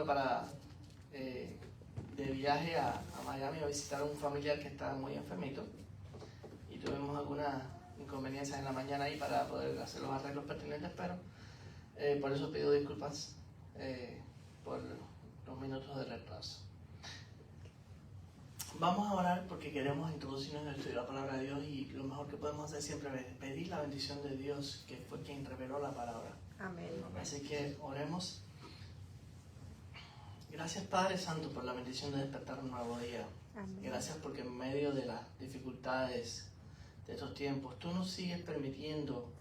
para de viaje a Miami a visitar a un familiar que estaba muy enfermito y tuvimos algunas inconveniencias en la mañana ahí para poder hacer los arreglos pertinentes, pero por eso pido disculpas por los minutos de retraso. Vamos a orar porque queremos introducirnos en el estudio de la palabra de Dios, y lo mejor que podemos hacer siempre es pedir la bendición de Dios, que fue quien reveló la palabra. Amén. Así que oremos. Gracias, Padre Santo, por la bendición de despertar un nuevo día. Amén. Gracias porque en medio de las dificultades de estos tiempos, tú nos sigues permitiendo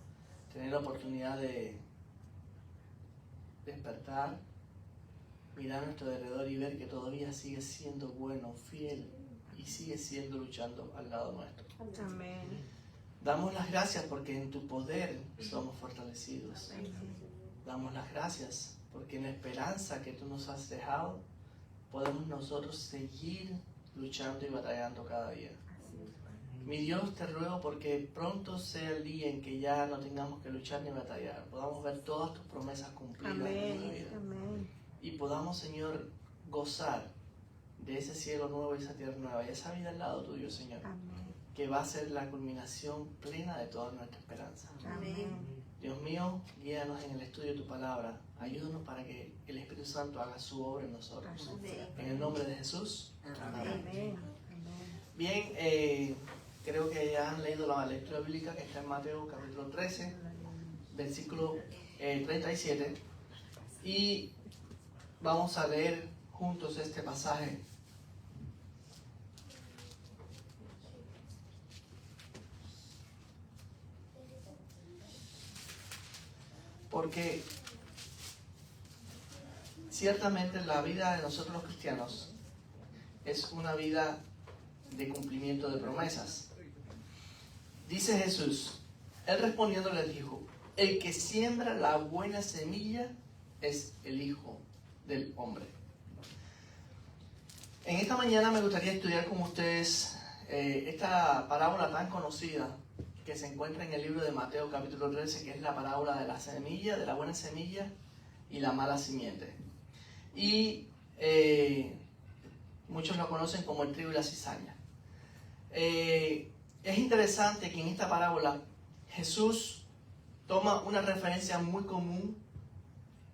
tener la oportunidad de despertar, mirar a nuestro alrededor y ver que todavía sigue siendo bueno, fiel, y sigue siendo luchando al lado nuestro. Amén. Damos las gracias porque en tu poder somos fortalecidos. Damos las gracias porque en la esperanza que tú nos has dejado, podemos nosotros seguir luchando y batallando cada día. Mi Dios, te ruego porque pronto sea el día en que ya no tengamos que luchar ni batallar, podamos ver todas tus promesas cumplidas en nuestra vida. Amén. Y podamos, Señor, gozar de ese cielo nuevo y esa tierra nueva y esa vida al lado tuyo, Señor, Amén. que va a ser la culminación plena de toda nuestra esperanza. Amén. Dios mío, guíanos en el estudio de tu palabra. Ayúdanos para que el Espíritu Santo haga su obra en nosotros. En el nombre de Jesús. Amén. Amén. Bien, creo que ya han leído la lectura bíblica que está en Mateo capítulo 13, versículo 37. Y vamos a leer juntos este pasaje. Porque ciertamente la vida de nosotros los cristianos es una vida de cumplimiento de promesas. Dice Jesús, él respondiendo les dijo, el que siembra la buena semilla es el Hijo del Hombre. En esta mañana me gustaría estudiar con ustedes esta parábola tan conocida que se encuentra en el libro de Mateo capítulo 13, que es la parábola de la semilla, de la buena semilla y la mala simiente. Y muchos lo conocen como el trigo y la cizaña. Es interesante que en esta parábola Jesús toma una referencia muy común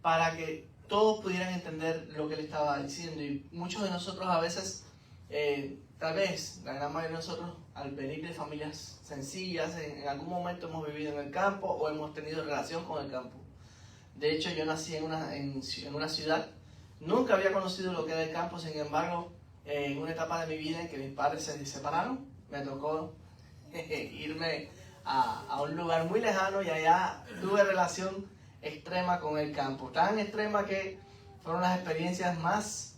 para que todos pudieran entender lo que él estaba diciendo, y muchos de nosotros a veces, tal vez la gran mayoría de nosotros, al venir de familias sencillas, en algún momento hemos vivido en el campo o hemos tenido relación con el campo. De hecho, yo nací en una ciudad, nunca había conocido lo que era el campo. Sin embargo, en una etapa de mi vida en que mis padres se separaron, me tocó irme a un lugar muy lejano, y allá tuve relación extrema con el campo, tan extrema que fueron las experiencias más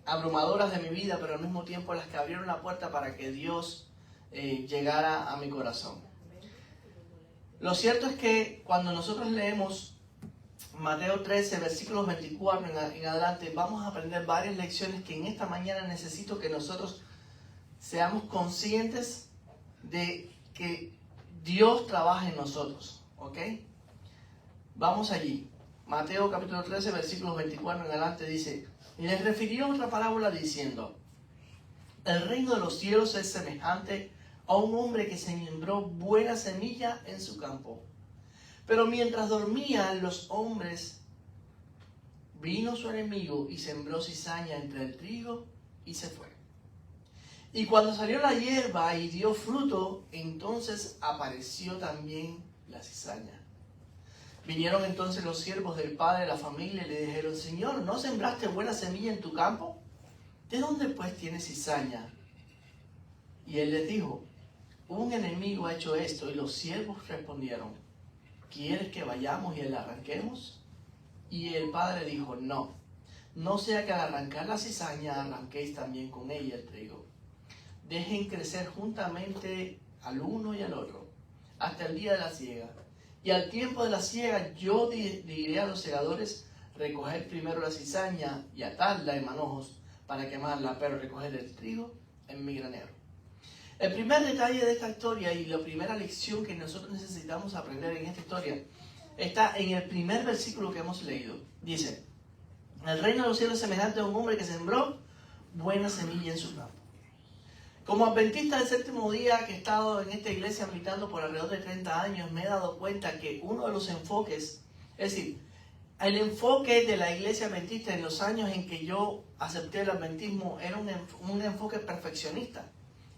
abrumadoras de mi vida, pero al mismo tiempo las que abrieron la puerta para que Dios llegara a mi corazón. Lo cierto es que cuando nosotros leemos Mateo 13, versículos 24 en adelante, vamos a aprender varias lecciones que en esta mañana necesito que nosotros seamos conscientes de que Dios trabaja en nosotros, ¿ok? Vamos allí. Mateo capítulo 13, versículos 24 en adelante dice, y les refirió otra parábola diciendo, el reino de los cielos es semejante a un hombre que sembró buena semilla en su campo. Pero mientras dormían los hombres, vino su enemigo y sembró cizaña entre el trigo y se fue. Y cuando salió la hierba y dio fruto, entonces apareció también la cizaña. Vinieron entonces los siervos del padre de la familia y le dijeron, Señor, ¿no sembraste buena semilla en tu campo? ¿De dónde pues tienes cizaña? Y él les dijo, un enemigo ha hecho esto. Y los siervos respondieron, ¿quieres que vayamos y la arranquemos? Y el padre dijo, no sea que al arrancar la cizaña arranquéis también con ella el trigo. Dejen crecer juntamente al uno y al otro, hasta el día de la siega. Y al tiempo de la siega yo diré a los segadores, recoger primero la cizaña y atarla en manojos para quemarla, pero recoger el trigo en mi granero. El primer detalle de esta historia y la primera lección que nosotros necesitamos aprender en esta historia está en el primer versículo que hemos leído. Dice, El reino de los cielos es semejante a un hombre que sembró buena semilla en su campo. Como adventista del séptimo día que he estado en esta iglesia militando por alrededor de 30 años, me he dado cuenta que uno de los enfoques, es decir, el enfoque de la iglesia adventista en los años en que yo acepté el adventismo era un enfoque perfeccionista.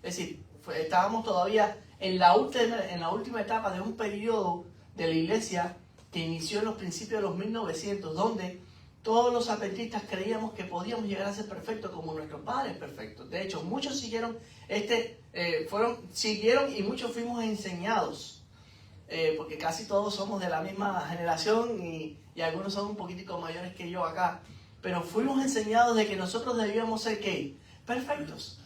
Es decir, estábamos todavía en la última etapa de un periodo de la iglesia que inició en los principios de los 1900, donde todos los adventistas creíamos que podíamos llegar a ser perfectos como nuestros padres perfectos. De hecho, muchos siguieron y muchos fuimos enseñados, porque casi todos somos de la misma generación y algunos son un poquitico mayores que yo acá. Pero fuimos enseñados de que nosotros debíamos ser ¿qué? Perfectos.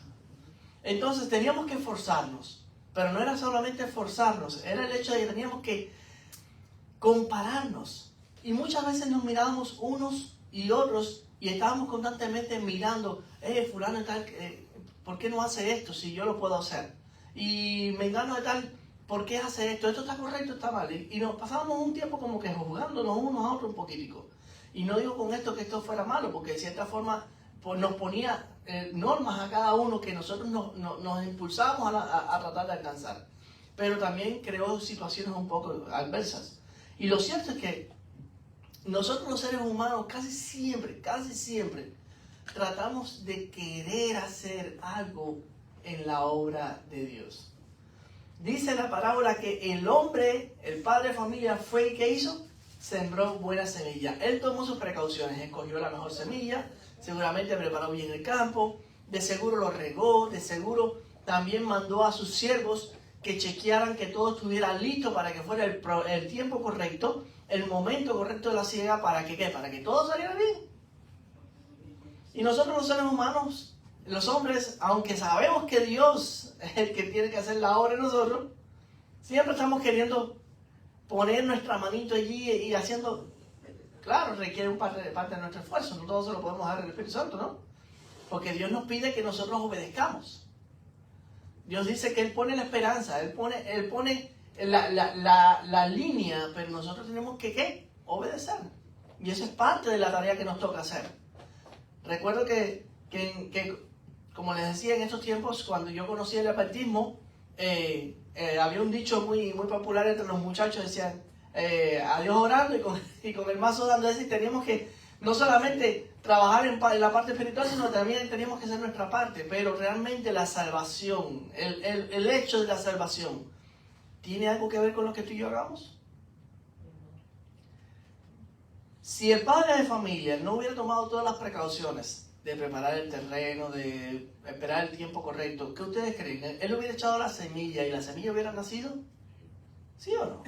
Entonces teníamos que esforzarnos, pero no era solamente esforzarnos, era el hecho de que teníamos que compararnos. Y muchas veces nos mirábamos unos y otros y estábamos constantemente mirando, fulano de tal, ¿por qué no hace esto si yo lo puedo hacer? Y mengano de tal, ¿por qué hace esto? ¿Esto está correcto o está mal? Y nos pasábamos un tiempo como que juzgándonos unos a otros un poquitico. Y no digo con esto que esto fuera malo, porque de cierta forma pues, nos ponía normas a cada uno que nosotros nos impulsábamos a tratar de alcanzar. Pero también creó situaciones un poco adversas. Y lo cierto es que nosotros los seres humanos casi siempre tratamos de querer hacer algo en la obra de Dios. Dice la parábola que el hombre, el padre de familia, fue y ¿qué hizo? Sembró buena semilla. Él tomó sus precauciones, escogió la mejor semilla, seguramente preparó bien el campo, de seguro lo regó, de seguro también mandó a sus siervos que chequearan que todo estuviera listo para que fuera el tiempo correcto, el momento correcto de la siega, ¿para que qué? Para que todo saliera bien. Y nosotros los seres humanos, los hombres, aunque sabemos que Dios es el que tiene que hacer la obra en nosotros, siempre estamos queriendo poner nuestra manito allí y haciendo, claro, requiere parte de nuestro esfuerzo, no todo se lo podemos dar al Espíritu Santo, ¿no? Porque Dios nos pide que nosotros obedezcamos. Dios dice que Él pone la esperanza, Él pone la línea, pero nosotros tenemos que ¿qué? Obedecer. Y eso es parte de la tarea que nos toca hacer. Recuerdo que como les decía, en estos tiempos, cuando yo conocí el adventismo, había un dicho muy, muy popular entre los muchachos, decían, a Dios orando y con el mazo dando. Es decir, teníamos que no solamente trabajar en la parte espiritual, sino también teníamos que hacer nuestra parte. Pero realmente la salvación, el hecho de la salvación, ¿tiene algo que ver con lo que tú y yo hagamos? Si el padre de familia no hubiera tomado todas las precauciones de preparar el terreno, de esperar el tiempo correcto, ¿qué ustedes creen? ¿Él hubiera echado la semilla y la semilla hubiera nacido? ¿Sí o no?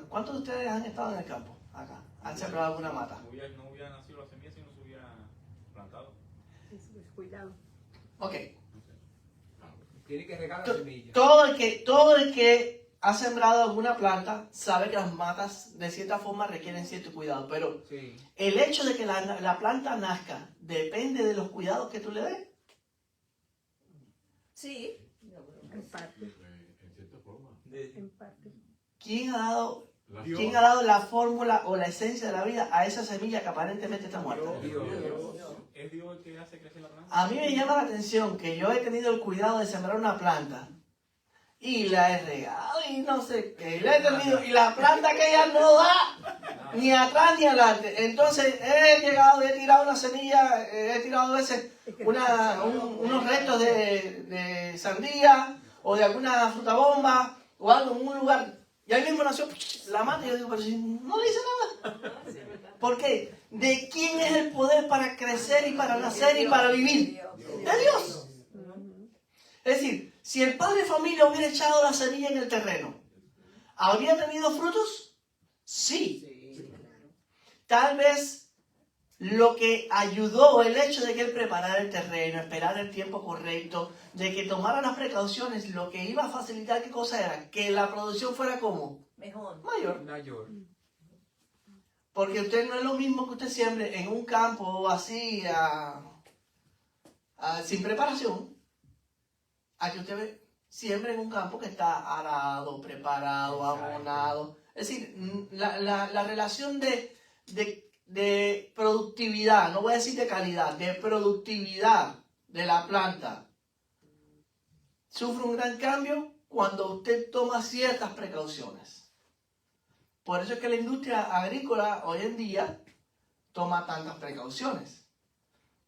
¿Cuántos de ustedes han estado en el campo? Acá. ¿Han sembrado alguna mata? No hubiera nacido la semilla si no se hubiera plantado. Cuidado. Ok. Tiene que regar la semilla. Todo el que ha sembrado alguna planta sabe que las matas de cierta forma requieren cierto cuidado, pero sí, el hecho de que la planta nazca depende de los cuidados que tú le des. Sí, en parte. En cierta forma. En parte. ¿Quién ha dado la fórmula o la esencia de la vida a esa semilla que aparentemente está muerta? Dios. Es Dios el que hace crecer la planta. A mí me llama la atención que yo he tenido el cuidado de sembrar una planta y la he regado y no sé qué, y la planta que ella no da ni atrás ni adelante. Entonces he tirado una semilla, he tirado a veces unos restos de sandía o de alguna fruta bomba o algo en un lugar. Y ahí mismo nació la mata y yo digo, pero si no dice nada. ¿Por qué? ¿De quién es el poder para crecer y para nacer y para vivir? De Dios. Es decir, si el padre de familia hubiera echado la semilla en el terreno, ¿habría tenido frutos? Sí. Tal vez lo que ayudó el hecho de que él preparara el terreno, esperar el tiempo correcto, de que tomara las precauciones, lo que iba a facilitar, ¿qué cosa era? Que la producción fuera ¿cómo? Mejor. Mayor. Porque usted no es lo mismo que usted siembre en un campo así, sin preparación, a que usted siembre en un campo que está arado, preparado, abonado. Es decir, la relación de productividad, no voy a decir de calidad, de productividad de la planta, sufre un gran cambio cuando usted toma ciertas precauciones. Por eso es que la industria agrícola hoy en día toma tantas precauciones.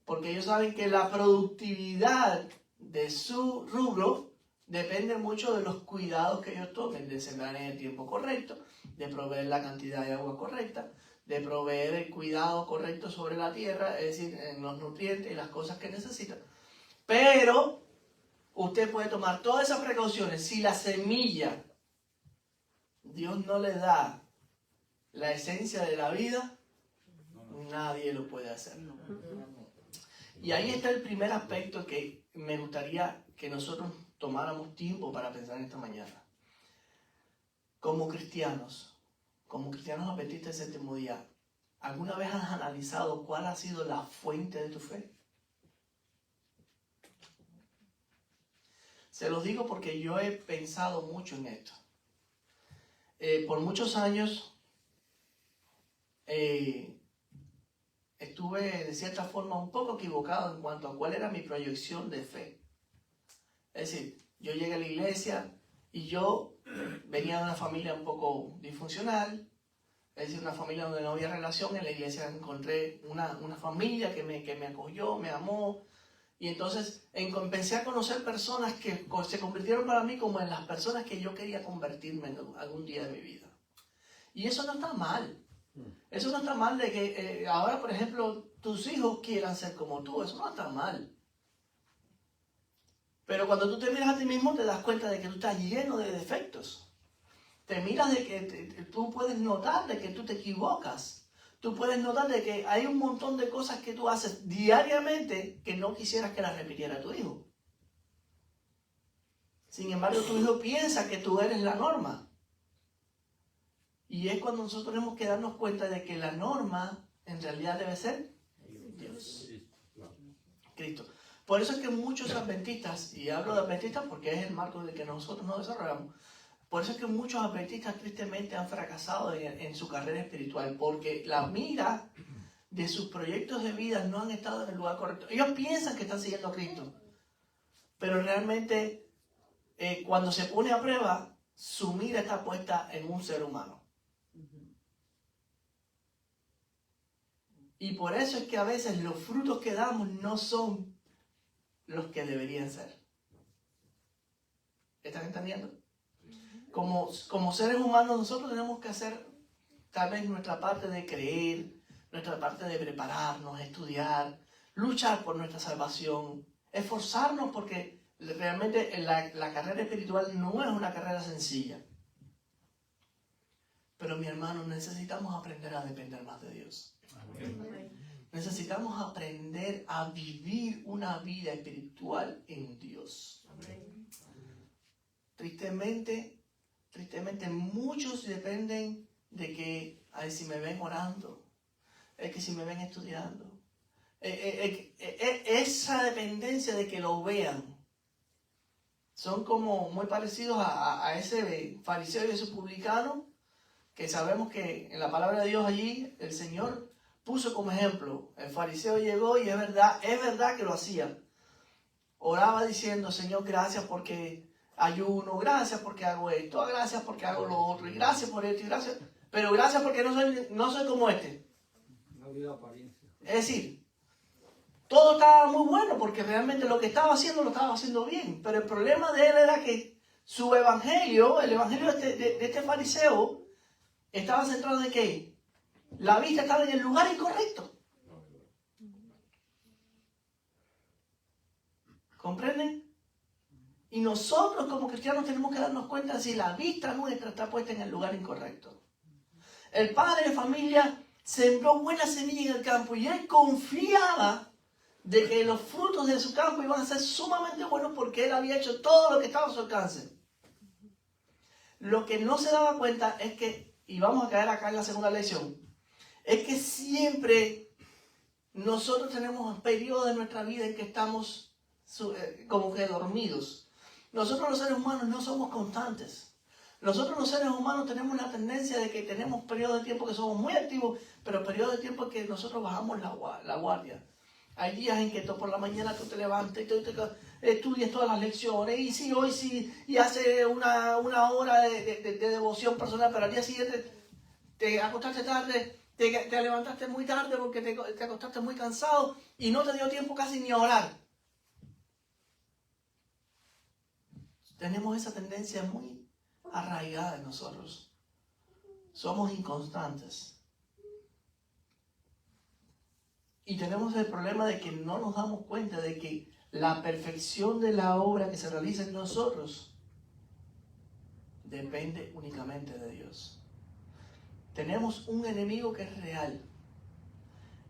Porque ellos saben que la productividad de su rubro depende mucho de los cuidados que ellos tomen, de sembrar en el tiempo correcto, de proveer la cantidad de agua correcta, de proveer el cuidado correcto sobre la tierra, es decir, en los nutrientes y las cosas que necesitan. Pero usted puede tomar todas esas precauciones. Si la semilla, Dios no le da la esencia de la vida, nadie lo puede hacer. Y ahí está el primer aspecto que me gustaría que nosotros tomáramos tiempo para pensar esta mañana. Como cristianos adventistas del séptimo día, ¿alguna vez has analizado cuál ha sido la fuente de tu fe? Se los digo porque yo he pensado mucho en esto. Por muchos años estuve de cierta forma un poco equivocado en cuanto a cuál era mi proyección de fe. Es decir, yo llegué a la iglesia y yo venía de una familia un poco disfuncional, es decir, una familia donde no había relación. En la iglesia encontré una familia que me acogió, me amó, y entonces empecé a conocer personas que se convirtieron para mí como en las personas que yo quería convertirme en algún día de mi vida. Y eso no está mal. Eso no está mal de que ahora, por ejemplo, tus hijos quieran ser como tú. Eso no está mal. Pero cuando tú te miras a ti mismo, te das cuenta de que tú estás lleno de defectos. Te miras de que tú puedes notar de que tú te equivocas. Tú puedes notar de que hay un montón de cosas que tú haces diariamente que no quisieras que las repitiera tu hijo. Sin embargo, tu hijo piensa que tú eres la norma. Y es cuando nosotros tenemos que darnos cuenta de que la norma en realidad debe ser Dios, Cristo. Por eso es que muchos adventistas, y hablo de adventistas porque es el marco en el que nosotros nos desarrollamos, por eso es que muchos adventistas tristemente han fracasado en su carrera espiritual, porque la mira de sus proyectos de vida no han estado en el lugar correcto. Ellos piensan que están siguiendo a Cristo, pero realmente cuando se pone a prueba, su mira está puesta en un ser humano. Y por eso es que a veces los frutos que damos no son los que deberían ser. ¿Están entendiendo? Como seres humanos nosotros tenemos que hacer tal vez nuestra parte de creer, nuestra parte de prepararnos, estudiar, luchar por nuestra salvación, esforzarnos porque realmente la carrera espiritual no es una carrera sencilla. Pero mi hermano, necesitamos aprender a depender más de Dios. Necesitamos aprender a vivir una vida espiritual en Dios. Tristemente muchos dependen de que, ay, si me ven orando, es que si me ven estudiando, esa dependencia de que lo vean, son como muy parecidos a ese fariseo y ese publicano, que sabemos que en la palabra de Dios allí el Señor puso como ejemplo. El fariseo llegó y es verdad que lo hacía. Oraba diciendo: Señor, gracias porque ayuno, gracias porque hago esto, gracias porque hago lo otro, y gracias por esto, y gracias, pero gracias porque no soy como este. No olvido apariencia. Es decir, todo estaba muy bueno porque realmente lo que estaba haciendo lo estaba haciendo bien, pero el problema de él era que su evangelio, el evangelio de este fariseo, estaba centrado en que la vista estaba en el lugar incorrecto. ¿Comprenden? Y nosotros como cristianos tenemos que darnos cuenta si la vista nuestra está puesta en el lugar incorrecto. El padre de familia sembró buena semilla en el campo y él confiaba de que los frutos de su campo iban a ser sumamente buenos porque él había hecho todo lo que estaba a su alcance. Lo que no se daba cuenta es que, y vamos a caer acá en la segunda lección, es que siempre nosotros tenemos periodos de nuestra vida en que estamos como que dormidos. Nosotros los seres humanos no somos constantes. Nosotros los seres humanos tenemos la tendencia de que tenemos periodos de tiempo que somos muy activos, pero periodos de tiempo en que nosotros bajamos la guardia. Hay días en que por la mañana tú te levantas y tú estudias todas las lecciones, y sí, hoy sí, y hace una hora de devoción personal, pero al día siguiente te acostaste tarde, te levantaste muy tarde porque te acostaste muy cansado y no te dio tiempo casi ni a orar. Tenemos esa tendencia muy arraigada en nosotros. Somos inconstantes. Y tenemos el problema de que no nos damos cuenta de que la perfección de la obra que se realiza en nosotros depende únicamente de Dios. Tenemos un enemigo que es real.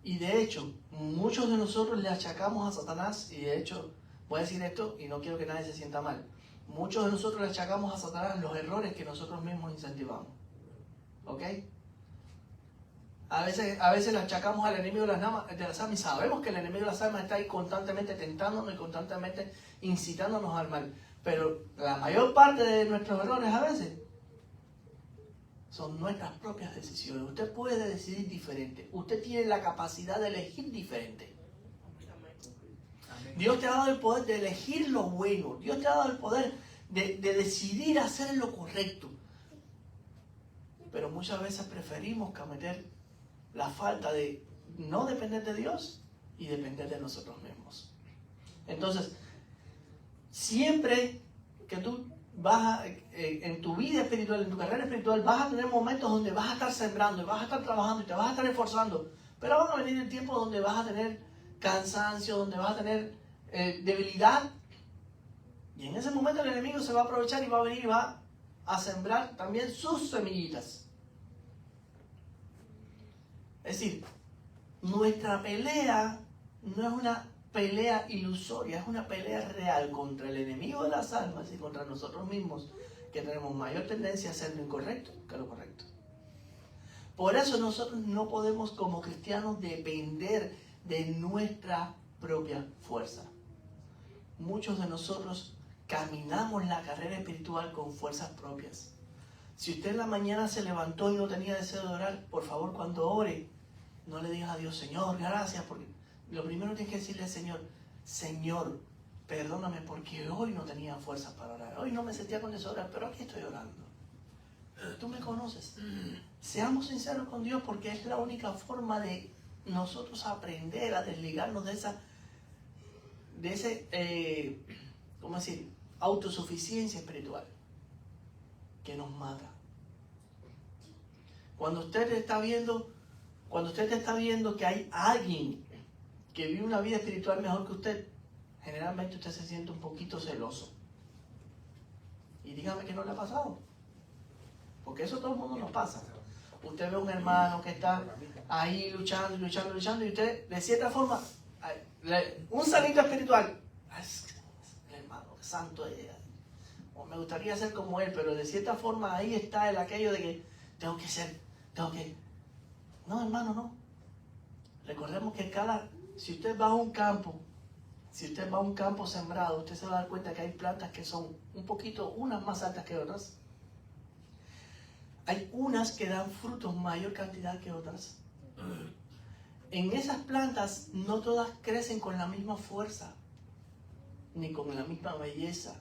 Y de hecho, muchos de nosotros le achacamos a Satanás, y de hecho, voy a decir esto y no quiero que nadie se sienta mal. Muchos de nosotros le achacamos a Satanás los errores que nosotros mismos incentivamos. ¿Ok? A veces le achacamos al enemigo de las almas y sabemos que el enemigo de las almas está ahí constantemente tentándonos y constantemente incitándonos al mal. Pero la mayor parte de nuestros errores a veces son nuestras propias decisiones. Usted puede decidir diferente. Usted tiene la capacidad de elegir diferente. Dios te ha dado el poder de elegir lo bueno. Dios te ha dado el poder de decidir hacer lo correcto. Pero muchas veces preferimos cometer la falta de no depender de Dios y depender de nosotros mismos. Entonces, siempre que tú vas en tu vida espiritual, en tu carrera espiritual, vas a tener momentos donde vas a estar sembrando y vas a estar trabajando y te vas a estar esforzando. Pero van a venir el tiempo donde vas a tener cansancio, donde vas a tener debilidad. Y en ese momento el enemigo se va a aprovechar y va a venir y va a sembrar también sus semillitas. Es decir, nuestra pelea no es una pelea ilusoria, es una pelea real contra el enemigo de las almas y contra nosotros mismos, que tenemos mayor tendencia a hacer lo incorrecto que lo correcto. Por eso nosotros no podemos como cristianos depender de nuestra propia fuerza. Muchos de nosotros caminamos la carrera espiritual con fuerzas propias. Si usted en la mañana se levantó y no tenía deseo de orar, por favor, cuando ore, no le digas a Dios, Señor, gracias, porque lo primero que tienes que decirle al Señor, Señor, perdóname porque hoy no tenía fuerzas para orar, hoy no me sentía con deseo de orar, pero aquí estoy orando. Tú me conoces. Seamos sinceros con Dios, porque es la única forma de nosotros aprender a desligarnos de ese ¿cómo decir? Autosuficiencia espiritual que nos mata. Cuando usted está viendo que hay alguien que vive una vida espiritual mejor que usted, generalmente usted se siente un poquito celoso. Y dígame que no le ha pasado. Porque eso a todo el mundo nos pasa. Usted ve a un hermano que está ahí luchando, y usted, de cierta forma, un sanito espiritual, el hermano santo, o me gustaría ser como él, pero de cierta forma ahí está el aquello de que no, hermano, no. Recordemos que si usted va a un campo sembrado, usted se va a dar cuenta que hay plantas que son un poquito, unas más altas que otras. Hay unas que dan frutos mayor cantidad que otras. En esas plantas no todas crecen con la misma fuerza, ni con la misma belleza,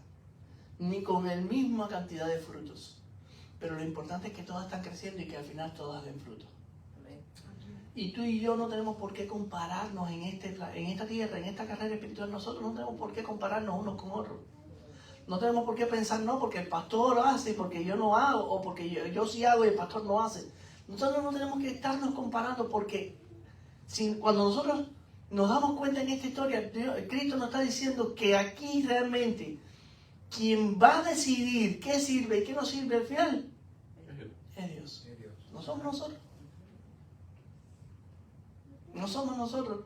ni con la misma cantidad de frutos. Pero lo importante es que todas están creciendo y que al final todas den fruto. Y tú y yo no tenemos por qué compararnos en esta tierra, en esta carrera espiritual. Nosotros no tenemos por qué compararnos unos con otros. No tenemos por qué pensar, no, porque el pastor lo hace, porque yo no hago, o porque yo sí hago y el pastor no hace. Nosotros no tenemos que estarnos comparando, porque cuando nosotros nos damos cuenta en esta historia, Cristo nos está diciendo que aquí realmente quien va a decidir qué sirve y qué no sirve al final es Dios. No somos nosotros. No somos nosotros.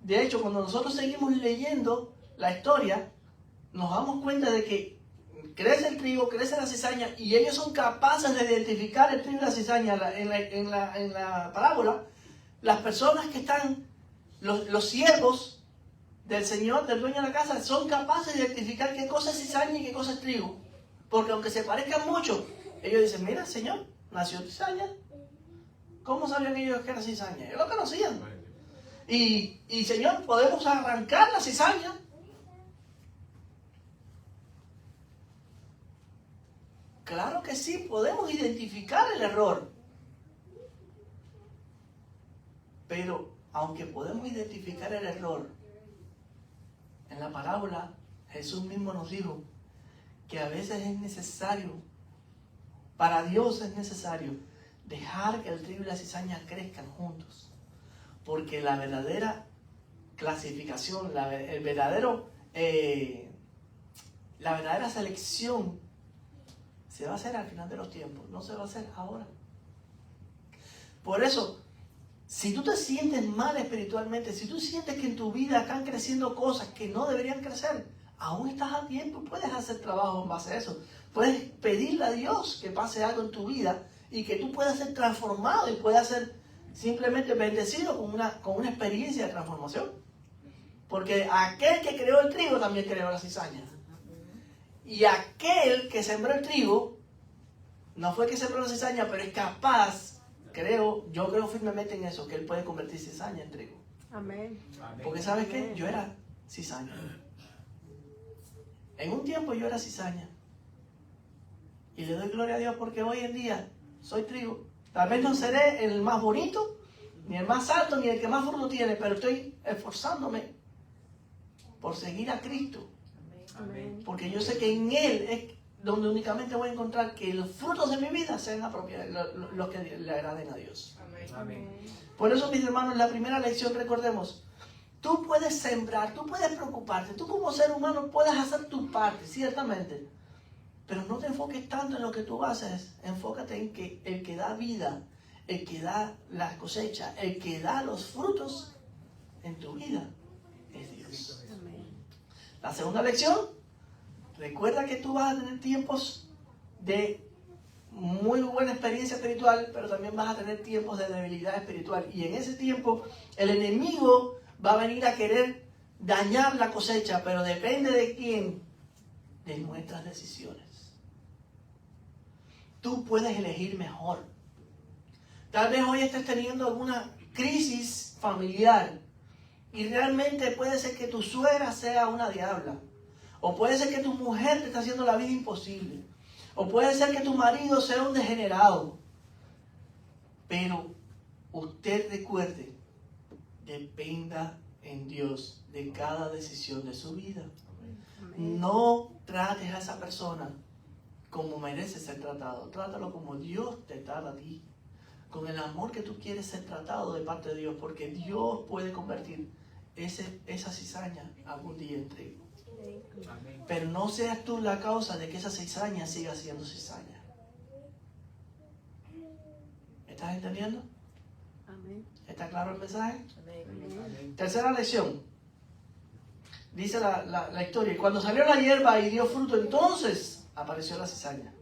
De hecho, cuando nosotros seguimos leyendo la historia, nos damos cuenta de que crece el trigo, crece la cizaña, y ellos son capaces de identificar el trigo y la cizaña en la parábola. Las personas que están, los siervos del Señor, del dueño de la casa, son capaces de identificar qué cosa es cizaña y qué cosa es trigo. Porque aunque se parezcan mucho, Ellos dicen, mira, Señor, nació cizaña. ¿Cómo sabían ellos que era cizaña? Ellos lo conocían. Y Señor, ¿podemos arrancar la cizaña? Claro que sí, podemos identificar el error. Pero aunque podemos identificar el error, en la parábola Jesús mismo nos dijo que a veces es necesario, para Dios es necesario, dejar que el trigo y la cizaña crezcan juntos. Porque la verdadera clasificación, la verdadera selección se va a hacer al final de los tiempos, no se va a hacer ahora. Por eso, si tú te sientes mal espiritualmente, si tú sientes que en tu vida están creciendo cosas que no deberían crecer, aún estás a tiempo, puedes hacer trabajo en base a eso. Puedes pedirle a Dios que pase algo en tu vida y que tú puedas ser transformado y puedas ser simplemente bendecido con una experiencia de transformación. Porque aquel que creó el trigo también creó la cizaña. Y aquel que sembró el trigo, no fue que sembró la cizaña, pero es capaz, yo creo firmemente en eso, que él puede convertir cizaña en trigo. Amén. Porque ¿sabes qué? Yo era cizaña. En un tiempo yo era cizaña. Y le doy gloria a Dios porque hoy en día soy trigo. Tal vez no seré el más bonito, ni el más alto, ni el que más fruto tiene, pero estoy esforzándome por seguir a Cristo. Amén. Porque yo sé que en Él es donde únicamente voy a encontrar que los frutos de mi vida sean apropiados, los que le agraden a Dios. Amén. Por eso, mis hermanos, la primera lección, recordemos, tú puedes sembrar, tú puedes preocuparte, tú como ser humano puedes hacer tu parte, ciertamente. Pero no te enfoques tanto en lo que tú haces, enfócate en que el que da vida, el que da la cosecha, el que da los frutos en tu vida es Dios. Amén. La segunda lección, recuerda que tú vas a tener tiempos de muy buena experiencia espiritual, pero también vas a tener tiempos de debilidad espiritual. Y en ese tiempo el enemigo va a venir a querer dañar la cosecha, pero depende de quién, de nuestras decisiones. Tú puedes elegir mejor. Tal vez hoy estés teniendo alguna crisis familiar y realmente puede ser que tu suegra sea una diabla, o puede ser que tu mujer te está haciendo la vida imposible, o puede ser que tu marido sea un degenerado. Pero usted recuerde, dependa en Dios de cada decisión de su vida. Amén. No trates a esa persona como merece ser tratado. Trátalo como Dios te trata a ti. Con el amor que tú quieres ser tratado de parte de Dios. Porque Dios puede convertir esa cizaña algún día en trigo. Pero no seas tú la causa de que esa cizaña siga siendo cizaña. ¿Me estás entendiendo? Amén. ¿Está claro el mensaje? Amén. Tercera lección. Dice la historia. Y cuando salió la hierba y dio fruto, entonces apareció la cizaña.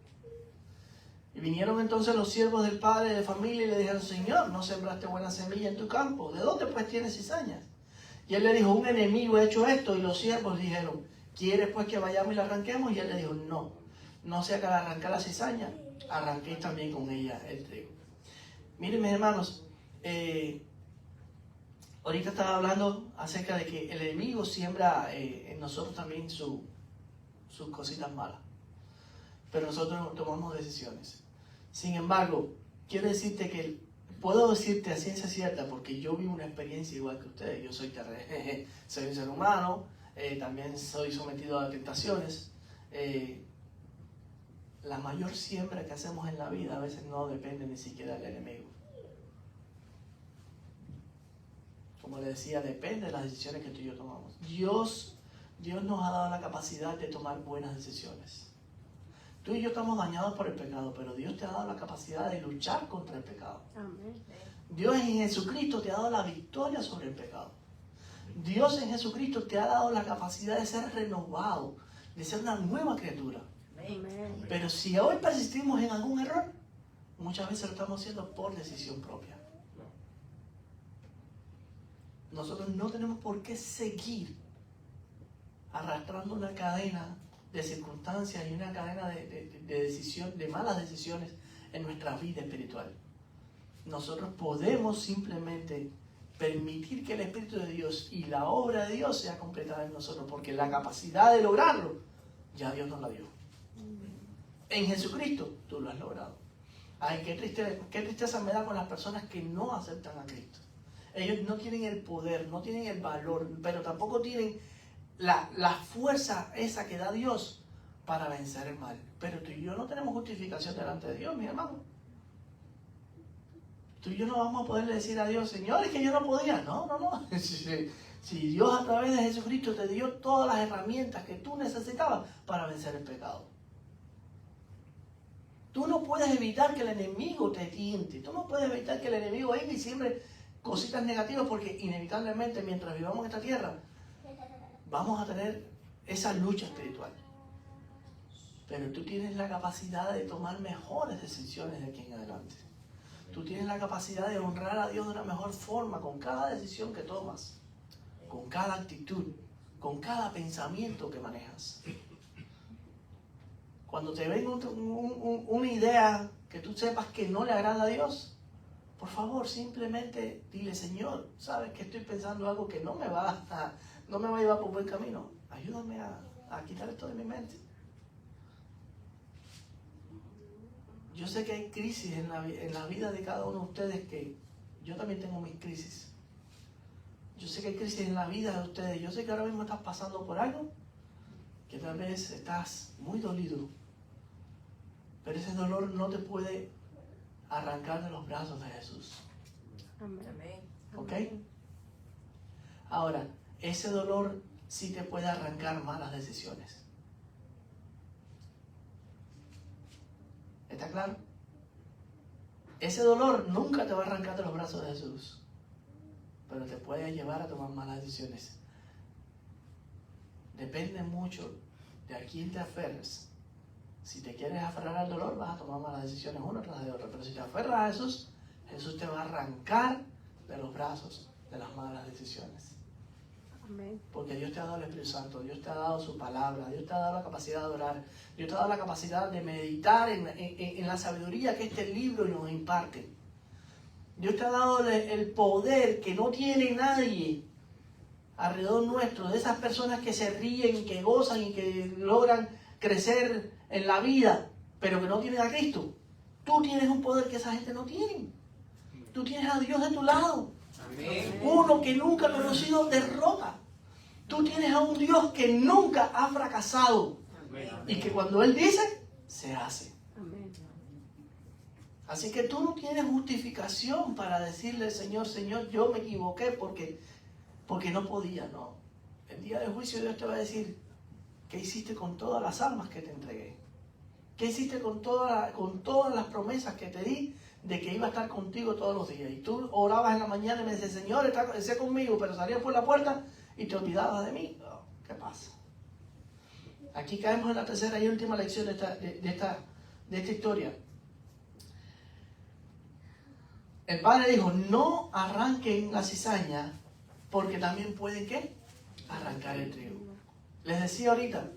Y vinieron entonces los siervos del padre de familia y le dijeron: Señor, no sembraste buena semilla en tu campo. ¿De dónde pues tienes cizañas? Y él le dijo: un enemigo ha hecho esto. Y los siervos dijeron: ¿quieres pues que vayamos y la arranquemos? Y él le dijo: no, no sea que al arrancar la cizaña, arranquéis también con ella el trigo. Miren, mis hermanos, ahorita estaba hablando acerca de que el enemigo siembra en nosotros también sus cositas malas. Pero nosotros tomamos decisiones. Sin embargo, quiero decirte que puedo decirte a ciencia cierta, porque yo vivo una experiencia igual que ustedes. Yo soy un ser humano, también soy sometido a tentaciones. La mayor siembra que hacemos en la vida a veces no depende ni siquiera del enemigo. Como le decía, depende de las decisiones que tú y yo tomamos. Dios nos ha dado la capacidad de tomar buenas decisiones. Tú y yo estamos dañados por el pecado, pero Dios te ha dado la capacidad de luchar contra el pecado. Amén. Dios en Jesucristo te ha dado la victoria sobre el pecado. Dios en Jesucristo te ha dado la capacidad de ser renovado, de ser una nueva criatura. Amén. Pero si hoy persistimos en algún error, muchas veces lo estamos haciendo por decisión propia. Nosotros no tenemos por qué seguir arrastrando una cadena de circunstancias y una cadena de malas decisiones en nuestra vida espiritual. Nosotros podemos simplemente permitir que el Espíritu de Dios y la obra de Dios sea completada en nosotros, porque la capacidad de lograrlo, ya Dios nos la dio. En Jesucristo tú lo has logrado. Ay, qué tristeza me da con las personas que no aceptan a Cristo. Ellos no tienen el poder, no tienen el valor, pero tampoco tienen la fuerza esa que da Dios para vencer el mal. Pero tú y yo no tenemos justificación delante de Dios, mi hermano. Tú y yo no vamos a poderle decir a Dios, Señor, es que yo no podía. No. Si Dios a través de Jesucristo te dio todas las herramientas que tú necesitabas para vencer el pecado. Tú no puedes evitar que el enemigo te tiente. Tú no puedes evitar que el enemigo venga y siembre cositas negativas, porque inevitablemente mientras vivamos en esta tierra vamos a tener esa lucha espiritual. Pero tú tienes la capacidad de tomar mejores decisiones de aquí en adelante. Tú tienes la capacidad de honrar a Dios de una mejor forma con cada decisión que tomas, con cada actitud, con cada pensamiento que manejas. Cuando te venga una idea que tú sepas que no le agrada a Dios, por favor, simplemente dile, Señor, sabes que estoy pensando algo que no me va a llevar por buen camino. Ayúdame a quitar esto de mi mente. Yo sé que hay crisis en la vida de cada uno de ustedes, que yo también tengo mis crisis. Yo sé que hay crisis en la vida de ustedes. Yo sé que ahora mismo estás pasando por algo que tal vez estás muy dolido. Pero ese dolor no te puede arrancar de los brazos de Jesús. Amén. ¿Ok? Ahora, ese dolor sí te puede arrancar malas decisiones. ¿Está claro? Ese dolor nunca te va a arrancar de los brazos de Jesús, pero te puede llevar a tomar malas decisiones. Depende mucho de a quién te aferres. Si te quieres aferrar al dolor, vas a tomar malas decisiones una tras de otra. Pero si te aferras a Jesús, Jesús te va a arrancar de los brazos de las malas decisiones. Amén. Porque Dios te ha dado el Espíritu Santo, Dios te ha dado su palabra, Dios te ha dado la capacidad de orar, Dios te ha dado la capacidad de meditar en la sabiduría que este libro nos imparte. Dios te ha dado el poder que no tiene nadie alrededor nuestro, de esas personas que se ríen, que gozan y que logran crecer en la vida, pero que no tienen a Cristo. Tú tienes un poder que esa gente no tiene. Tú tienes a Dios de tu lado. Amén. Uno que nunca ha conocido derrota. Tú tienes a un Dios que nunca ha fracasado. Amén. Y que cuando Él dice, se hace. Amén. Así que tú no tienes justificación para decirle, Señor, yo me equivoqué porque no podía. No. El día del juicio Dios te va a decir, ¿qué hiciste con todas las almas que te entregué? ¿Qué hiciste con todas las promesas que te di de que iba a estar contigo todos los días? Y tú orabas en la mañana y me decías, Señor, esté conmigo, pero salías por la puerta y te olvidabas de mí. Oh, ¿qué pasa? Aquí caemos en la tercera y última lección de esta historia. El padre dijo, no arranquen la cizaña, porque también pueden, ¿qué? Arrancar el trigo. Les decía ahorita,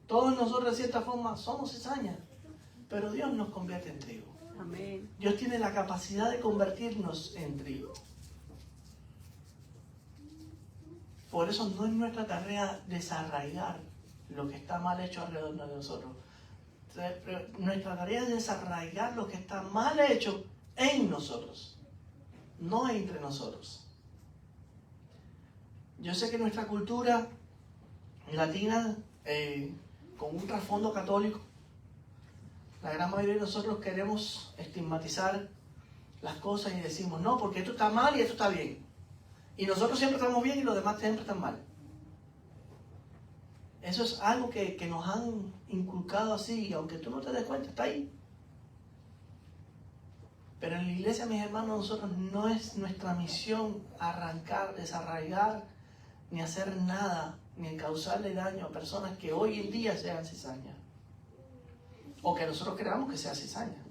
todos nosotros de cierta forma somos cizaña, pero Dios nos convierte en trigo. Amén. Dios tiene la capacidad de convertirnos en trigo. Por eso no es nuestra tarea desarraigar lo que está mal hecho alrededor de nosotros. Nuestra tarea es desarraigar lo que está mal hecho en nosotros, no entre nosotros. Yo sé que nuestra cultura latina, con un trasfondo católico, la gran mayoría de nosotros queremos estigmatizar las cosas y decimos, no, porque esto está mal y esto está bien. Y nosotros siempre estamos bien y los demás siempre están mal. Eso es algo que nos han inculcado así, y aunque tú no te des cuenta, está ahí. Pero en la iglesia, mis hermanos, nosotros no es nuestra misión arrancar, desarraigar, ni hacer nada, ni causarle daño a personas que hoy en día sean cizaña. O que nosotros creamos que sea cizaña.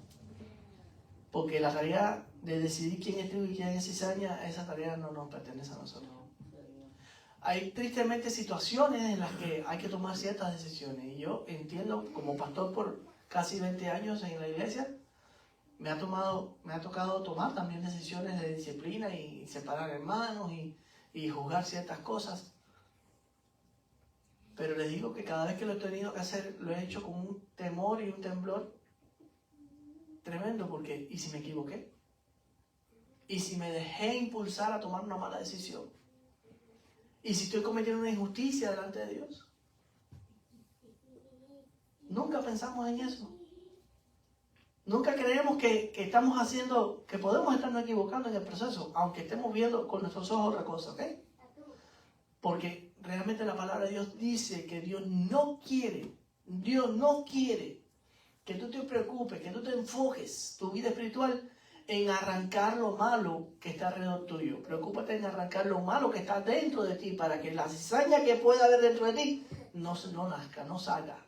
Porque la tarea de decidir quién es trigo y quién es cizaña, esa tarea no nos pertenece a nosotros. hay tristemente situaciones en las que hay que tomar ciertas decisiones. Y yo entiendo, como pastor por casi 20 años en la iglesia, me ha tocado tomar también decisiones de disciplina y separar hermanos y juzgar ciertas cosas. Pero les digo que cada vez que lo he tenido que hacer, lo he hecho con un temor y un temblor tremendo, porque ¿y si me equivoqué? ¿Y si me dejé impulsar a tomar una mala decisión? ¿Y si estoy cometiendo una injusticia delante de Dios? Nunca pensamos en eso. Nunca creemos que estamos haciendo, que podemos estarnos equivocando en el proceso, aunque estemos viendo con nuestros ojos otra cosa, ¿ok? Porque realmente la palabra de Dios dice que Dios no quiere que tú te preocupes, que tú te enfoques tu vida espiritual en arrancar lo malo que está alrededor tuyo. Preocúpate en arrancar lo malo que está dentro de ti para que la cizaña que pueda haber dentro de ti no nazca, no salga.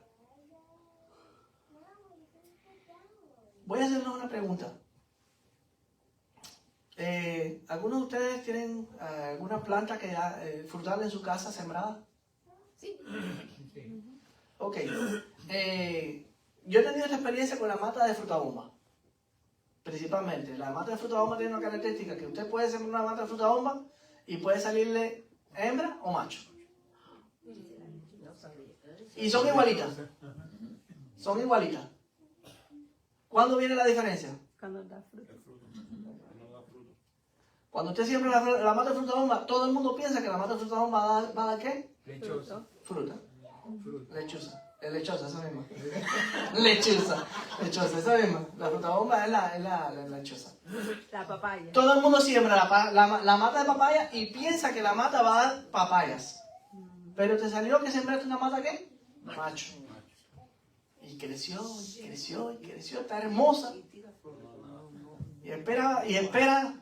Voy a hacerles una pregunta. ¿Algunos de ustedes tienen alguna planta frutal en su casa sembrada? Sí. Ok. Yo he tenido esta experiencia con la mata de frutabomba. Principalmente. La mata de frutabomba tiene una característica que usted puede sembrar una mata de frutabomba y puede salirle hembra o macho. Y son igualitas. Son igualitas. ¿Cuándo viene la diferencia? Cuando da fruto. Cuando usted siembra la mata de frutabomba, todo el mundo piensa que la mata de frutabomba va a dar ¿qué? Lechosa. Fruta. Fruta. Lechuza. Es lechosa, esa misma. Lechuza, esa misma. La frutabomba es la lechuza. La papaya. Todo el mundo siembra la mata de papaya y piensa que la mata va a dar papayas. Pero te salió que sembraste una mata ¿qué? Macho. Y creció, está hermosa. Y espera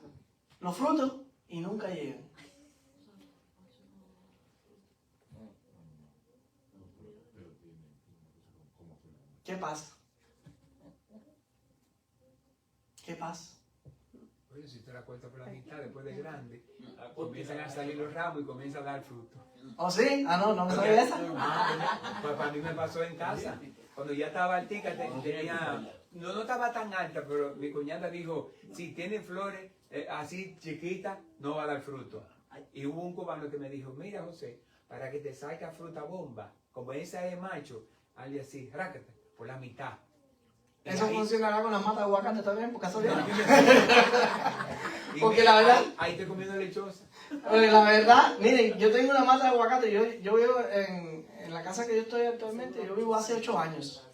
los frutos y nunca llegan. ¿Qué pasa? Oye, si te la cuenta por la mitad, después de grande, comienzan a salir los ramos y comienza a dar fruto. ¿Oh sí? No me sabía esa. Pues para mí me pasó en casa. Cuando ya estaba altica, no estaba tan alta, pero mi cuñada dijo, si tiene flores así chiquitas, no va a dar fruto. Y hubo un cubano que me dijo, mira José, para que te salga fruta bomba, como esa es macho, hazle así, rácate, por la mitad. Eso funcionará con las matas de aguacate también, por casualidad. Porque mira, la verdad, ahí estoy comiendo lechosa. la verdad, miren, yo tengo una mata de aguacate. Yo vivo en la casa que yo estoy actualmente, yo vivo hace 8 años.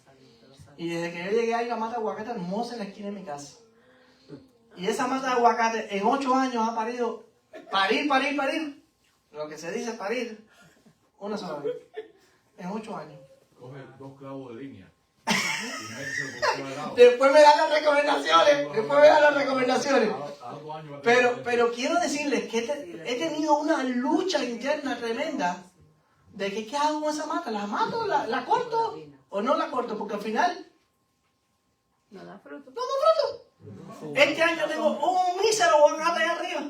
Y desde que yo llegué hay una mata de aguacate hermosa en la esquina de mi casa. Y esa mata de aguacate en 8 años ha parido, parir. Lo que se dice parir, una sola vez. En 8 años. Coge 2 clavos de línea. Después me dan las recomendaciones. Pero quiero decirles que he tenido una lucha interna tremenda de que ¿qué hago con esa mata? ¿La mato? ¿La corto? ¿O no la corto? Porque al final No da fruto. no da fruto. Este año tengo un mísero aguacate ahí arriba.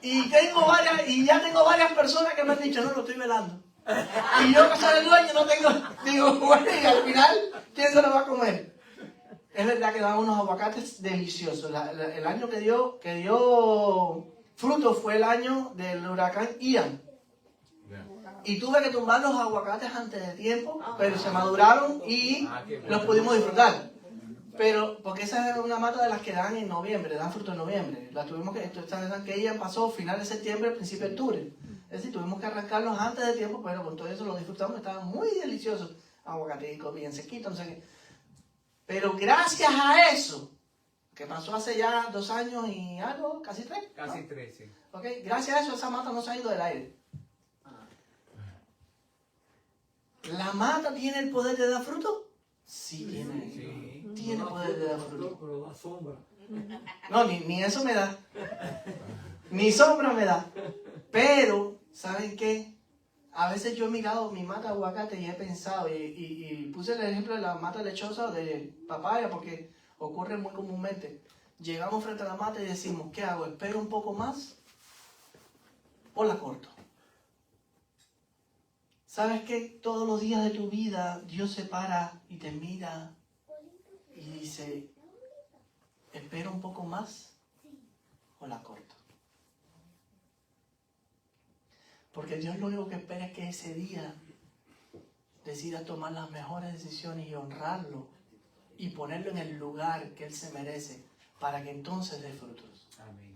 Y ya tengo varias personas que me han dicho, no, lo estoy velando. Y yo que soy el dueño no tengo, digo, bueno, y al final, ¿quién se lo va a comer? Es verdad que dan unos aguacates deliciosos. El año que dio fruto fue el año del huracán Ian. Y tuve que tumbar los aguacates antes de tiempo, pero se maduraron y los pudimos disfrutar. Pero, porque esa es una mata de las que dan en noviembre, dan fruto en noviembre. Que Ian pasó final de septiembre, principio de octubre. Es decir, tuvimos que arrancarlos antes de tiempo, pero con todo eso los disfrutamos, estaban muy deliciosos. Aguacaticos, bien sequitos, no sé qué. Pero gracias a eso, que pasó hace ya 2 años y algo, casi 3. Casi 13. ¿Ok? Gracias a eso, esa mata no se ha ido del aire. ¿La mata tiene el poder de dar fruto? Sí, tiene poder de dar fruto. Pero da sombra. No, ni eso me da. Ni sombra me da. Pero, ¿saben qué? A veces yo he mirado mi mata de aguacate y he pensado, y puse el ejemplo de la mata lechosa o de papaya, porque ocurre muy comúnmente. Llegamos frente a la mata y decimos, ¿qué hago? ¿Espero un poco más? o la corto. ¿Sabes qué? Todos los días de tu vida Dios se para y te mira y dice, espero un poco más o la corto. Porque Dios lo único que espera es que ese día decida tomar las mejores decisiones y honrarlo y ponerlo en el lugar que Él se merece para que entonces dé frutos. Amén.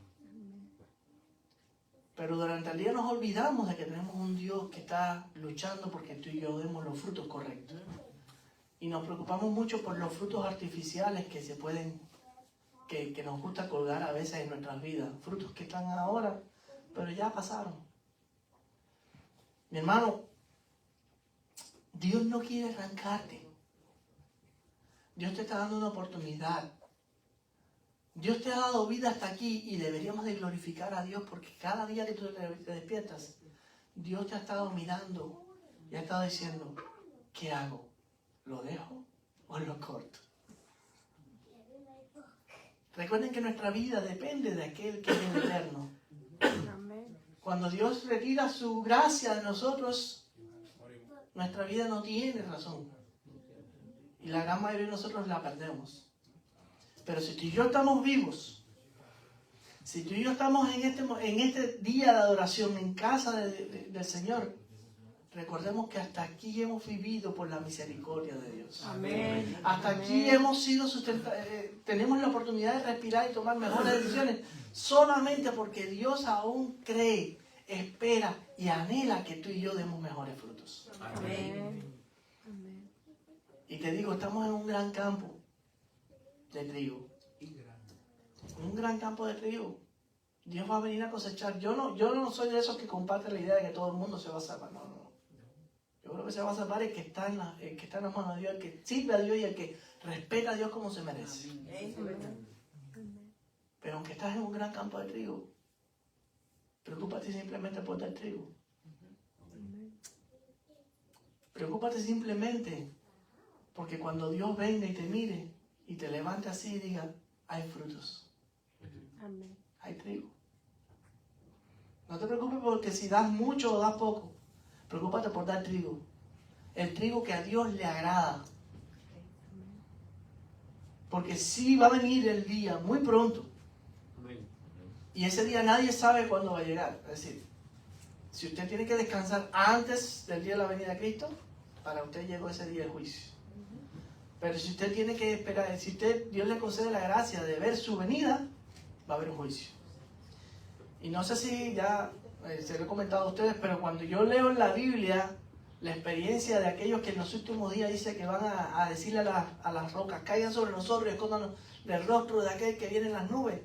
Pero durante el día nos olvidamos de que tenemos un Dios que está luchando porque tú y yo demos los frutos correctos. Y nos preocupamos mucho por los frutos artificiales que se pueden, que nos gusta colgar a veces en nuestras vidas. Frutos que están ahora, pero ya pasaron. Mi hermano, Dios no quiere arrancarte. Dios te está dando una oportunidad. Dios te ha dado vida hasta aquí y deberíamos de glorificar a Dios porque cada día que tú te despiertas, Dios te ha estado mirando y ha estado diciendo, ¿qué hago? ¿Lo dejo o lo corto? Recuerden que nuestra vida depende de aquel que es el eterno. Amén. Cuando Dios retira su gracia de nosotros, nuestra vida no tiene razón. Y la gran mayoría de nosotros la perdemos. Pero si tú y yo estamos vivos, si tú y yo estamos en este día de adoración en casa del Señor, recordemos que hasta aquí hemos vivido por la misericordia de Dios. Amén. Hasta aquí hemos sido tenemos la oportunidad de respirar y tomar mejores decisiones solamente porque Dios aún cree, espera y anhela que tú y yo demos mejores frutos. Amén. Amén. Y te digo, estamos en un gran campo de trigo. Un gran campo de trigo. Dios va a venir a cosechar. Yo no soy de esos que comparten la idea de que todo el mundo se va a salvar. No. Yo creo que se va a salvar el que está en las manos de Dios, el que sirve a Dios y el que respeta a Dios como se merece. Amén. Pero aunque estás en un gran campo de trigo, preocúpate simplemente por dar trigo. Preocúpate simplemente porque cuando Dios venga y te mire y te levante así y diga, hay frutos, Amén. hay trigo. No te preocupes porque si das mucho o das poco. Preocúpate por dar trigo. El trigo que a Dios le agrada. Porque sí va a venir el día muy pronto. Y ese día nadie sabe cuándo va a llegar. Es decir, si usted tiene que descansar antes del día de la venida de Cristo, para usted llegó ese día de juicio. Pero si usted tiene que esperar, si Dios le concede la gracia de ver su venida, va a haber un juicio. Y no sé si ya se lo he comentado a ustedes, pero cuando yo leo en la Biblia la experiencia de aquellos que en los últimos días dice que van a decirle a las rocas, caigan sobre nosotros y escóndanos del rostro de aquel que viene en las nubes.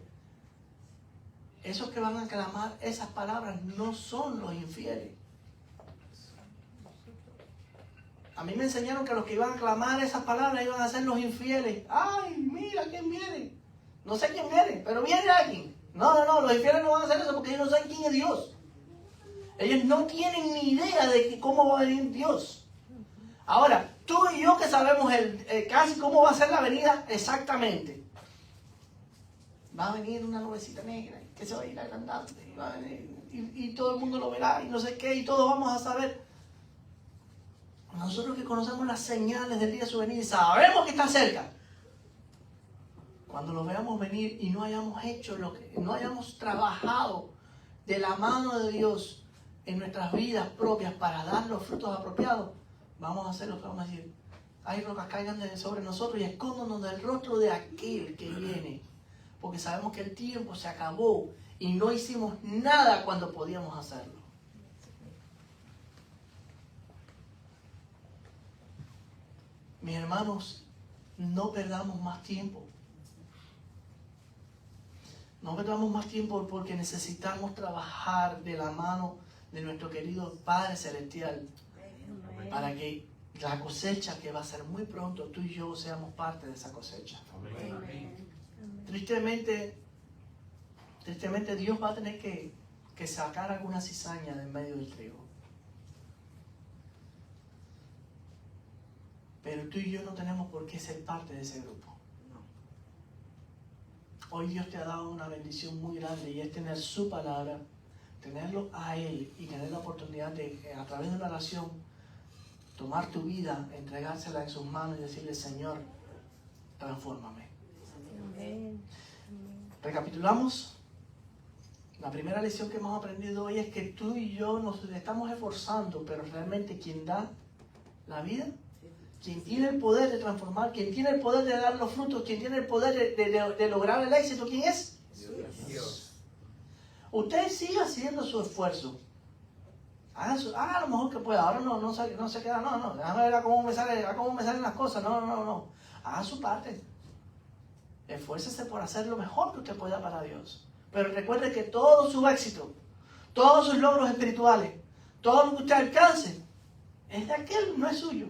Esos que van a clamar esas palabras no son los infieles. A mí me enseñaron que los que iban a clamar esas palabras iban a ser los infieles. ¡Ay, mira quién viene! No sé quién viene, pero viene alguien. No, los infieles no van a hacer eso porque ellos no saben quién es Dios. Ellos no tienen ni idea de cómo va a venir Dios. Ahora, tú y yo que sabemos casi cómo va a ser la venida exactamente. Va a venir una nubecita negra que se va a ir agrandando. Y todo el mundo lo verá y no sé qué, y todos vamos a saber. Nosotros que conocemos las señales del día de su venida y sabemos que está cerca. Cuando lo veamos venir y no hayamos hecho no hayamos trabajado de la mano de Dios en nuestras vidas propias para dar los frutos apropiados, vamos a hacer lo que vamos a decir. Hay rocas caigan sobre nosotros y escóndonos del rostro de aquel que viene. Porque sabemos que el tiempo se acabó y no hicimos nada cuando podíamos hacerlo. Mis hermanos, no perdamos más tiempo. No perdamos más tiempo porque necesitamos trabajar de la mano de nuestro querido Padre Celestial para que la cosecha que va a ser muy pronto, tú y yo seamos parte de esa cosecha. Amén. Tristemente Dios va a tener que sacar alguna cizaña de en medio del trigo. Pero tú y yo no tenemos por qué ser parte de ese grupo. Hoy Dios te ha dado una bendición muy grande y es tener su palabra tenerlo a Él y tener la oportunidad de, a través de una oración, tomar tu vida, entregársela en sus manos y decirle, Señor, transfórmame. Amén. Recapitulamos. La primera lección que hemos aprendido hoy es que tú y yo nos estamos esforzando, pero realmente quien da la vida, quien tiene el poder de transformar, quien tiene el poder de dar los frutos, quien tiene el poder de lograr el éxito, ¿quién es? Dios. Usted siga haciendo su esfuerzo. Haga lo mejor que pueda. Ahora no se queda, no. Déjame ver a cómo me salen las cosas. No. Haga su parte. Esfuércese por hacer lo mejor que usted pueda para Dios. Pero recuerde que todo su éxito, todos sus logros espirituales, todo lo que usted alcance, es de aquel, no es suyo.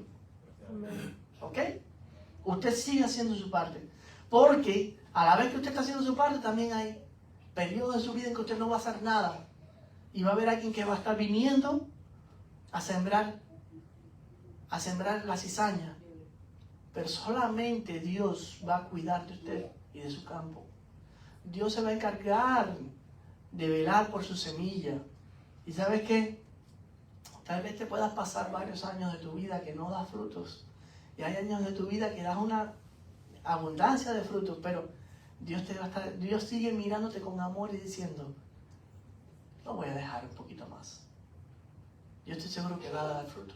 ¿Ok? Usted sigue haciendo su parte. Porque a la vez que usted está haciendo su parte, también hay periodos de su vida en que usted no va a hacer nada. Y va a haber alguien que va a estar viniendo a sembrar la cizaña. Pero solamente Dios va a cuidar de usted y de su campo. Dios se va a encargar de velar por su semilla. ¿Y sabes qué? Tal vez te puedas pasar varios años de tu vida que no das frutos. Y hay años de tu vida que das una abundancia de frutos, pero Dios sigue mirándote con amor y diciendo, lo voy a dejar un poquito más. Yo estoy seguro que va a dar fruto.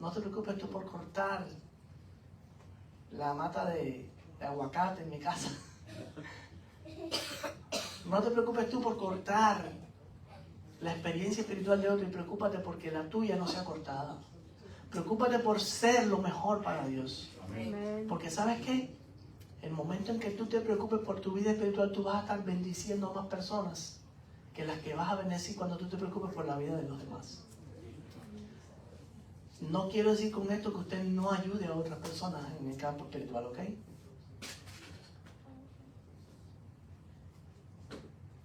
No te preocupes tú por cortar la mata de aguacate en mi casa. No te preocupes tú por cortar la experiencia espiritual de otro y preocúpate porque la tuya no sea cortada. Preocúpate por ser lo mejor para Dios. Amén. Porque ¿sabes qué? El momento en que tú te preocupes por tu vida espiritual, tú vas a estar bendiciendo a más personas que las que vas a bendecir cuando tú te preocupes por la vida de los demás. No quiero decir con esto que usted no ayude a otras personas en el campo espiritual, ¿ok?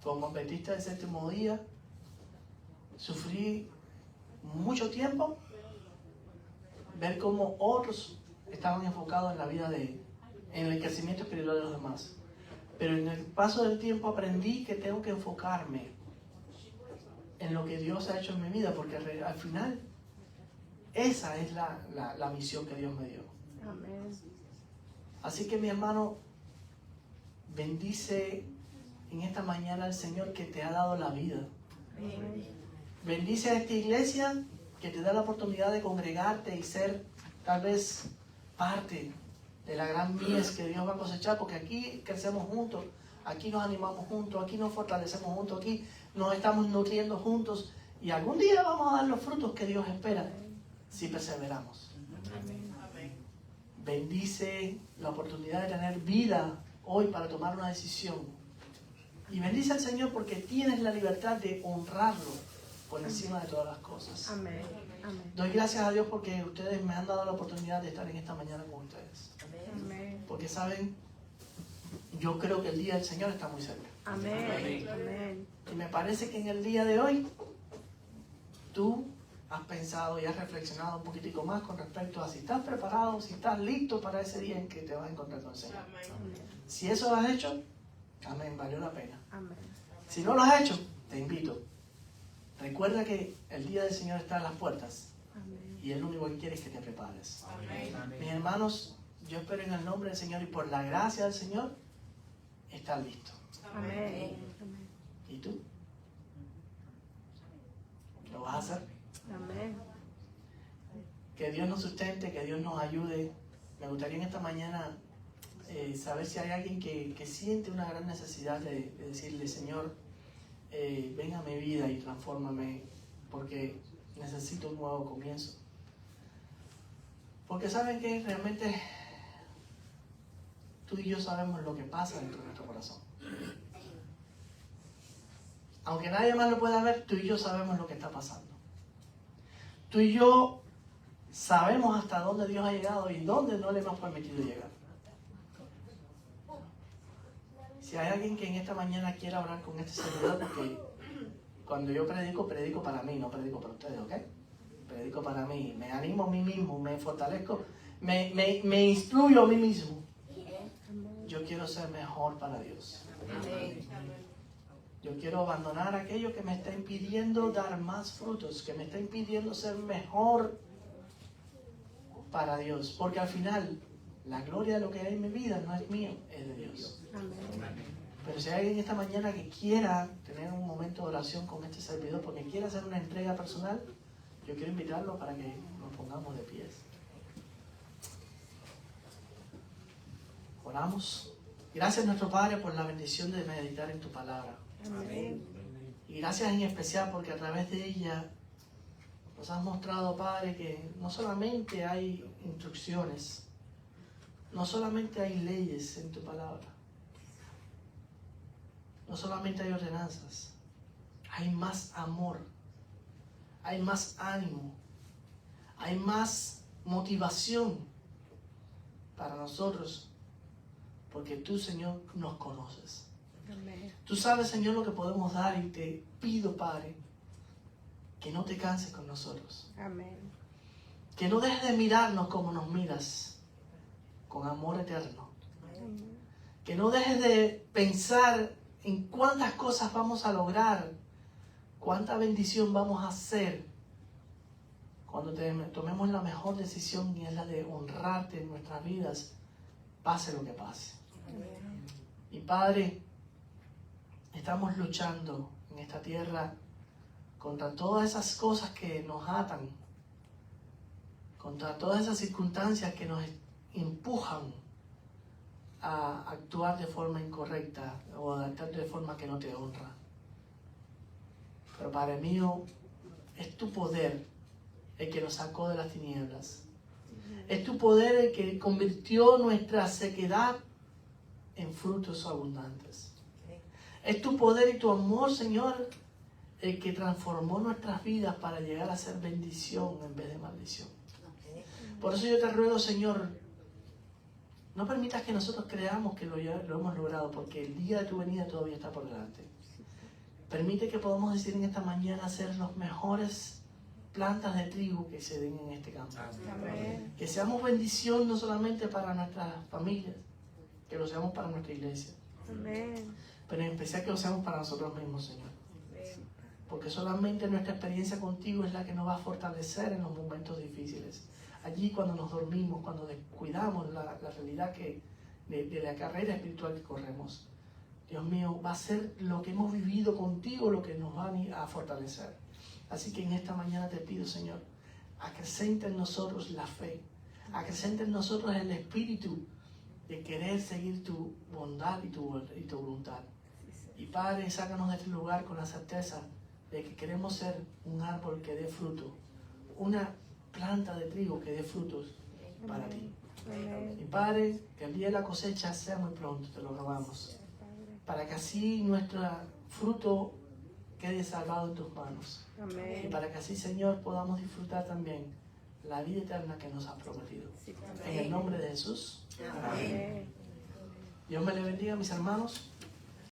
Como adventista del séptimo día, sufrí mucho tiempo ver cómo otros estaban enfocados en la vida en el crecimiento espiritual de los demás. Pero en el paso del tiempo aprendí que tengo que enfocarme en lo que Dios ha hecho en mi vida, porque al final esa es la misión que Dios me dio. Amén. Así que mi hermano, bendice en esta mañana al Señor que te ha dado la vida. Amén. Bendice a esta iglesia que te da la oportunidad de congregarte y ser tal vez parte de la gran mies que Dios va a cosechar, porque aquí crecemos juntos, aquí nos animamos juntos, aquí nos fortalecemos juntos, aquí nos estamos nutriendo juntos y algún día vamos a dar los frutos que Dios espera si perseveramos. Bendice la oportunidad de tener vida hoy para tomar una decisión. Y bendice al Señor porque tienes la libertad de honrarlo por encima de todas las cosas. Amén. Amén. Doy gracias a Dios porque ustedes me han dado la oportunidad de estar en esta mañana con ustedes. Amén. Porque saben, yo creo que el día del Señor está muy cerca. Amén. Amén. Y me parece que en el día de hoy tú has pensado y has reflexionado un poquitico más con respecto a si estás preparado, si estás listo para ese día en que te vas a encontrar con el Señor. Si eso lo has hecho, amén, valió la pena. Amén. Si no lo has hecho, te invito. Recuerda que el día del Señor está a las puertas Amén. y Él lo único que quiere es que te prepares. Mis hermanos, yo espero en el nombre del Señor y por la gracia del Señor, estar listo. Amén. Amén. ¿Y tú? ¿Lo vas a hacer? Amén. Que Dios nos sustente, que Dios nos ayude. Me gustaría en esta mañana saber si hay alguien que siente una gran necesidad de decirle, Señor, ven a mi vida y transfórmame, porque necesito un nuevo comienzo. Porque saben que realmente tú y yo sabemos lo que pasa dentro de nuestro corazón. Aunque nadie más lo pueda ver, tú y yo sabemos lo que está pasando. Tú y yo sabemos hasta dónde Dios ha llegado y dónde no le hemos permitido llegar. Si hay alguien que en esta mañana quiera orar con este servidor, porque cuando yo predico para mí, no predico para ustedes, ¿ok? Predico para mí, me animo a mí mismo, me fortalezco, me instruyo a mí mismo. Yo quiero ser mejor para Dios. Yo quiero abandonar aquello que me está impidiendo dar más frutos, que me está impidiendo ser mejor para Dios. Porque al final, la gloria de lo que hay en mi vida no es mío, es de Dios. Amén. Pero si hay alguien esta mañana que quiera tener un momento de oración con este servidor, porque quiera hacer una entrega personal, yo quiero invitarlo para que nos pongamos de pies. Oramos. Gracias, nuestro Padre, por la bendición de meditar en tu palabra. Amén. Y gracias en especial porque a través de ella nos has mostrado, Padre, que no solamente hay instrucciones, no solamente hay leyes en tu palabra, no solamente hay ordenanzas, hay más amor, hay más ánimo, hay más motivación para nosotros, porque tú, Señor, nos conoces. Amén. Tú sabes, Señor, lo que podemos dar y te pido, Padre, que no te canses con nosotros. Amén. Que no dejes de mirarnos como nos miras, con amor eterno. Amén. Que no dejes de pensar en cuántas cosas vamos a lograr, cuánta bendición vamos a hacer cuando tomemos la mejor decisión, y es la de honrarte en nuestras vidas, pase lo que pase. Y Padre, estamos luchando en esta tierra contra todas esas cosas que nos atan, contra todas esas circunstancias que nos empujan a actuar de forma incorrecta o a actuar de forma que no te honra. Pero Padre mío, es tu poder el que nos sacó de las tinieblas. Es tu poder el que convirtió nuestra sequedad en frutos abundantes. Es tu poder y tu amor, Señor, el que transformó nuestras vidas para llegar a ser bendición en vez de maldición. Por eso yo te ruego, Señor, no permitas que nosotros creamos que lo hemos logrado, porque el día de tu venida todavía está por delante. Permite que podamos decir en esta mañana ser los mejores plantas de trigo que se den en este campo. Amén. Que seamos bendición no solamente para nuestras familias, que lo seamos para nuestra iglesia, Amén. pero en especial que lo seamos para nosotros mismos, Señor. Porque solamente nuestra experiencia contigo es la que nos va a fortalecer en los momentos difíciles. Allí cuando nos dormimos, cuando descuidamos la realidad de la carrera espiritual que corremos. Dios mío, va a ser lo que hemos vivido contigo lo que nos va a fortalecer. Así que en esta mañana te pido, Señor, acrecenta en nosotros la fe, acrecenta en nosotros el espíritu de querer seguir tu bondad y tu voluntad. Y Padre, sácanos de este lugar con la certeza de que queremos ser un árbol que dé fruto, una planta de trigo que dé frutos para ti. Amén. Y Padre, que el día de la cosecha sea muy pronto, te lo rogamos, para que así nuestro fruto quede salvado en tus manos. Y Amén. para que así, Señor, podamos disfrutar también la vida eterna que nos has prometido. En el nombre de Jesús. Amén. Dios me le bendiga, mis hermanos.